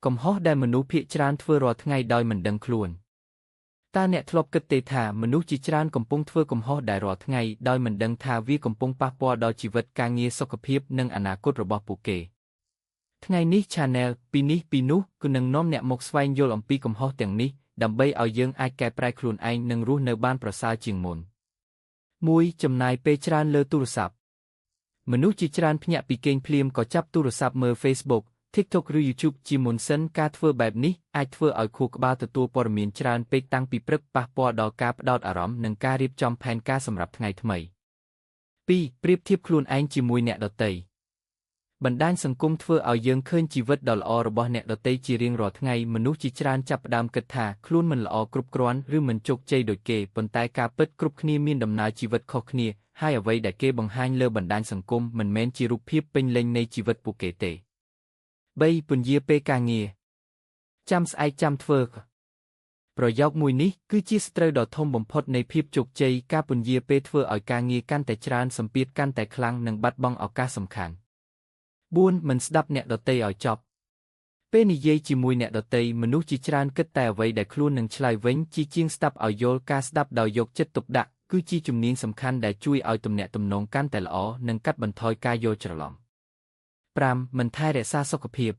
កំហុសដែលមនុស្សភាគច្រើនធ្វើរាល់ថ្ងៃដោយមិនដឹងខ្លួនតើអ្នកធ្លាប់គិតទេថាមនុស្សជាច្រើនកំពុងធ្វើកំហុសដែលរាល់ថ្ងៃដោយមិនដឹងថាវាកំពុងប៉ះពាល់ដល់ជីវិតការងារសុខភាពនិងអនាគតរបស់ពួកគេថ្ងៃនេះ Channel ពីនេះពីនោះគឺនឹងនាំអ្នកមកស្វែងយល់អំពីកំហុសទាំងនេះដើម្បីឲ្យយើងអាចកែប្រែខ្លួនឯងនិងរស់នៅបានប្រសើរជាងមុន 1. ចំណាយពេលច្រើនលើទូរស័ព្ទមនុស្សជាច្រើនភ្ញាក់ពីគេងភ្លាមក៏ចាប់ទូរស័ព្ទមើល Facebook TikTok ឬ YouTube ជាមុនសិនការធ្វើបែបនេះអាចធ្វើឲ្យខួរក្បាលទទួលព័ត៌មានច្រើនពេកតាំងពីព្រឹកប៉ះពាល់ដល់ការផ្ដោតអារម្មណ៍និងការរៀបចំផែនការសម្រាប់ថ្ងៃថ្មី 2. ប្រៀបធៀបខ្លួនឯងជាមួយអ្នកដទៃបណ្ដាញសង្គមធ្វើឲ្យយើងឃើញជីវិតដ៏ល្អរបស់អ្នកដទៃជារៀងរាល់ថ្ងៃមនុស្សជាច្រើនចាប់ផ្ដើមគិតថាខ្លួនមិនល្អគ្រប់គ្រាន់ឬមិនជោគជ័យដូចគេប៉ុន្តែការពិតគ្រប់គ្នាមានដំណើរជីវិតខុសគ្នាហើយអ្វីដែលគេបង្ហាញលើបណ្ដាញសង្គមមិនមែនជារូបភាពពេញលេញនៃជីវិតពួកគេទេ 3. ពន្យាពេលការងារចាំស្អែកចាំធ្វើប្រយោគមួយនេះគឺជាសត្រូវដ៏ធំបំផុតនៃភាពជោគជ័យការពន្យាពេលធ្វើឲ្យការងារកាន់តែច្រើនសម្ពាធកាន់តែខ្លាំងនិងបាត់បង់ឱកាសសំខាន់ 4. មិនស្ដាប់អ្នកដទៃឲ្យចប់ពេលនិយាយជាមួយអ្នកដទៃមនុស្សជាច្រើនគិតតែអ្វីដែលខ្លួននឹងឆ្លើយវិញជាងស្ដាប់ឲ្យយល់ការស្ដាប់ដោយយកចិត្តទុកដាក់គឺជាជំនាញសំខាន់ដែលជួយឲ្យទំនាក់ទំនងកាន់តែល្អនិងកាត់បន្ថយការយល់ច្រឡំ 5. មិនថែរក្សាសុខភាព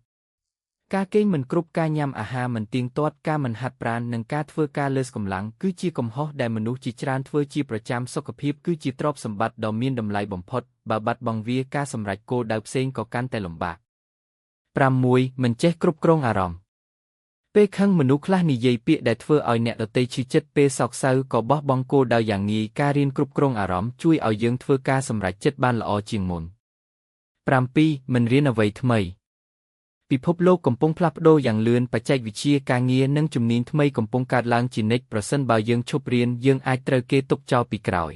ការគេងមិនគ្រប់ការញ៉ាំអាហារមិនទៀងទាត់ការមិនហាត់ប្រាណនិងការធ្វើការលើសកម្លាំងគឺជាកំហុសដែលមនុស្សជាច្រើនធ្វើជាប្រចាំសុខភាពគឺជាទ្រព្យសម្បត្តិដ៏មានតម្លៃបំផុតបើបាត់បង់វាការសម្រេចគោលដៅផ្សេងក៏កាន់តែលំបាក 6. មិនចេះគ្រប់គ្រងអារម្មណ៍ពេលខឹងមនុស្សខ្លះនិយាយពាក្យដែលធ្វើឲ្យអ្នកដទៃឈឺចិត្តពេលសោកសៅក៏បោះបង់គោលដៅយ៉ាងងាយការរៀនគ្រប់គ្រងអារម្មណ៍ជួយឲ្យយើងធ្វើការសម្រេចចិត្តបានល្អជាងមុន 7. មិនរៀនអ្វីថ្មីពិភពលោកកំពុងផ្លាស់ប្ដូរយ៉ាងលឿនបច្ចេកវិទ្យាការងារនិងជំនាញថ្មីកំពុងកើតឡើងជានិច្ចប្រសិនបើយើងឈប់រៀនយើងអាចត្រូវគេទុកចោលពីក្រោយ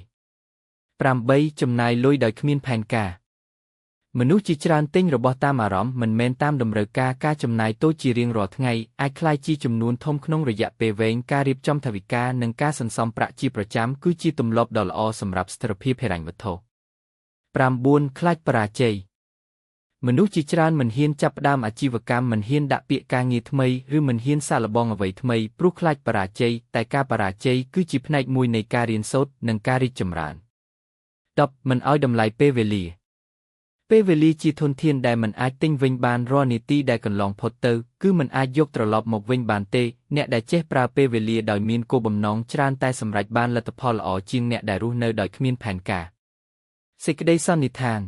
8. ចំណាយលុយដោយគ្មានផែនការមនុស្សជាច្រើនទិញរបស់តាមអារម្មណ៍មិនមែនតាមតម្រូវការចំណាយតូចជារៀងរាល់ថ្ងៃអាចក្លាយជាចំនួនធំក្នុងរយៈពេលវែងការរៀបចំថវិកានិងការសន្សំប្រាក់ជាប្រចាំគឺជាទម្លាប់ដ៏ល្អសម្រាប់ស្ថិរភាពហិរញ្ញវត្ថុ 9. ខ្លាចបរាជ័យមនុស្សជាច្រើនមិនហ៊ានចាប់ផ្ដើមអាជីវកម្មមិនហ៊ានដាក់ពាក្យការងារថ្មីឬមិនហ៊ានសាកល្បងអ្វីថ្មីព្រោះខ្លាចបរាជ័យតែការបរាជ័យគឺជាផ្នែកមួយនៃការរៀនសូត្រនិងការរីកចម្រើន 10. មិនឲ្យតម្លៃពេលវេលាពេលវេលាជាធនធានដែលមិនអាចទិញវិញបានរាល់នាទីដែលកន្លងផុតទៅគឺមិនអាចយកត្រឡប់មកវិញបានទេអ្នកដែលចេះប្រើពេលវេលាដោយមានគោលបំណងច្រើនតែសម្រេចបានលទ្ធផលល្អជាងអ្នកដែលរស់នៅដោយគ្មានផែនការសេចក្តីសន្និដ្ឋាន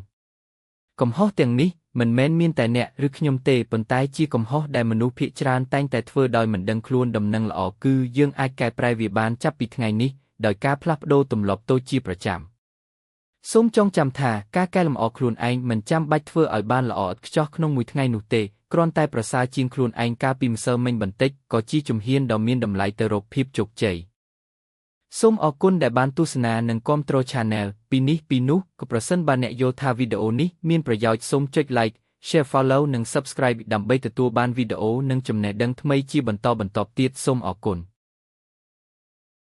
កំហុសទាំងនេះមិនមែនមានតែអ្នកឬខ្ញុំទេប៉ុន្តែជាកំហុសដែលមនុស្សភាគច្រើនតែងតែធ្វើដោយមិនដឹងខ្លួនដំណឹងល្អគឺយើងអាចកែប្រែវាបានចាប់ពីថ្ងៃនេះដោយការផ្លាស់ប្ដូរទម្លាប់តូចជាប្រចាំសូមចងចាំថាការកែលម្អខ្លួនឯងមិនចាំបាច់ធ្វើឲ្យបានល្អឥតខ្ចោះក្នុងមួយថ្ងៃនោះទេគ្រាន់តែប្រសើរជាងខ្លួនឯងកាលពីម្សិលមិញបន្តិចក៏ជាជំហានដ៏មានតម្លៃទៅរកភាពជោគជ័យសូមអរគុណដែលបានទស្សនានិងគាំទ្រ Channel ពីនេះពីនោះក៏ប្រសិនបើអ្នកយល់ថាវីដេអូនេះមានប្រយោជន៍សូមចុច Like Share Follow និង Subscribe ដើម្បីទទួលបានវីដេអូនិងចំណេះដឹងថ្មីជាបន្តបន្ទាប់ទៀតសូមអរគុណ